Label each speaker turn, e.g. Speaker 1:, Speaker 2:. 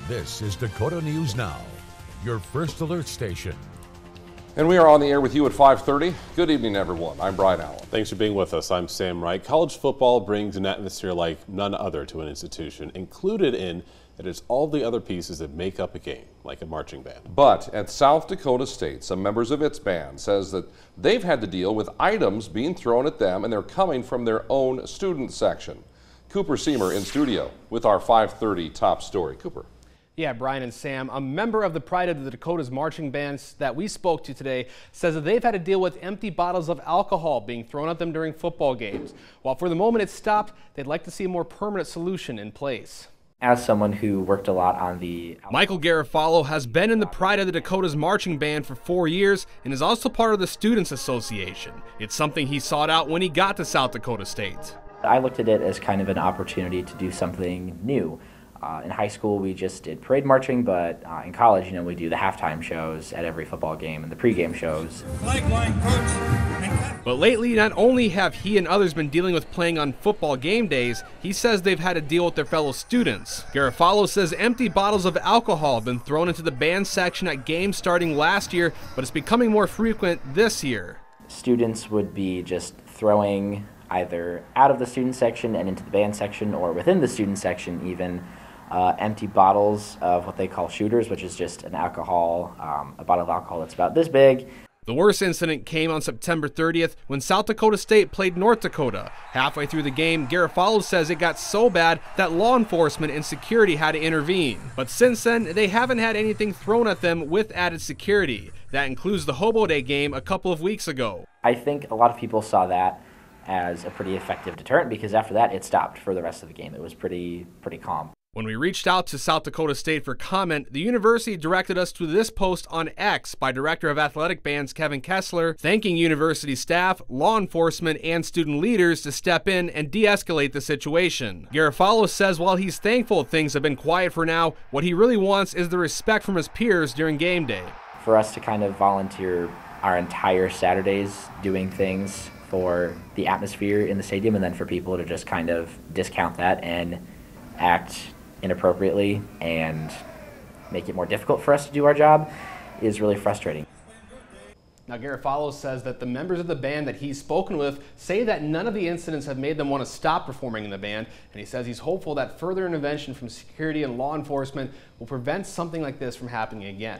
Speaker 1: This is Dakota News Now, your first alert station.
Speaker 2: And we are on the air with you at 5:30. Good evening, everyone. I'm Brian Allen.
Speaker 3: Thanks for being with us. I'm Sam Wright. College football brings an atmosphere like none other to an institution. Included in it is all the other pieces that make up a game, like a marching band.
Speaker 2: But at South Dakota State, some members of its band says that they've had to deal with items being thrown at them, and they're coming from their own student section. Cooper Seamer in studio with our 5:30 top story. Cooper.
Speaker 4: Yeah, Brian and Sam, a member of the Pride of the Dakotas Marching Band that we spoke to today says that they've had to deal with empty bottles of alcohol being thrown at them during football games. While for the moment it's stopped, they'd like to see a more permanent solution in place.
Speaker 5: As someone who worked a lot on the...
Speaker 4: Michael Garofalo has been in the Pride of the Dakotas Marching Band for 4 years and is also part of the Students Association. It's something he sought out when he got to South Dakota State.
Speaker 5: I looked at it as kind of an opportunity to do something new. In high school, we just did parade marching, but in college, we do the halftime shows at every football game and the pregame shows.
Speaker 4: But lately, not only have he and others been dealing with playing on football game days, he says they've had to deal with their fellow students. Garofalo says empty bottles of alcohol have been thrown into the band section at games starting last year, but it's becoming more frequent this year.
Speaker 5: Students would be just throwing either out of the student section and into the band section, or within the student section even, empty bottles of what they call shooters, which is just a bottle of alcohol that's about this big.
Speaker 4: The worst incident came on September 30th when South Dakota State played North Dakota. Halfway through the game, Garofalo says it got so bad that law enforcement and security had to intervene. But since then, they haven't had anything thrown at them with added security. That includes the Hobo Day game a couple of weeks ago.
Speaker 5: I think a lot of people saw that as a pretty effective deterrent, because after that it stopped for the rest of the game. It was pretty calm.
Speaker 4: When we reached out to South Dakota State for comment, the university directed us to this post on X by Director of Athletic Bands Kevin Kessler, thanking university staff, law enforcement, and student leaders to step in and de-escalate the situation. Garofalo says while he's thankful things have been quiet for now, what he really wants is the respect from his peers during game day.
Speaker 5: For us to kind of volunteer our entire Saturdays doing things for the atmosphere in the stadium, and then for people to just kind of discount that and act inappropriately and make it more difficult for us to do our job is really frustrating.
Speaker 4: Now, Garofalo says that the members of the band that he's spoken with say that none of the incidents have made them want to stop performing in the band, and he says he's hopeful that further intervention from security and law enforcement will prevent something like this from happening again.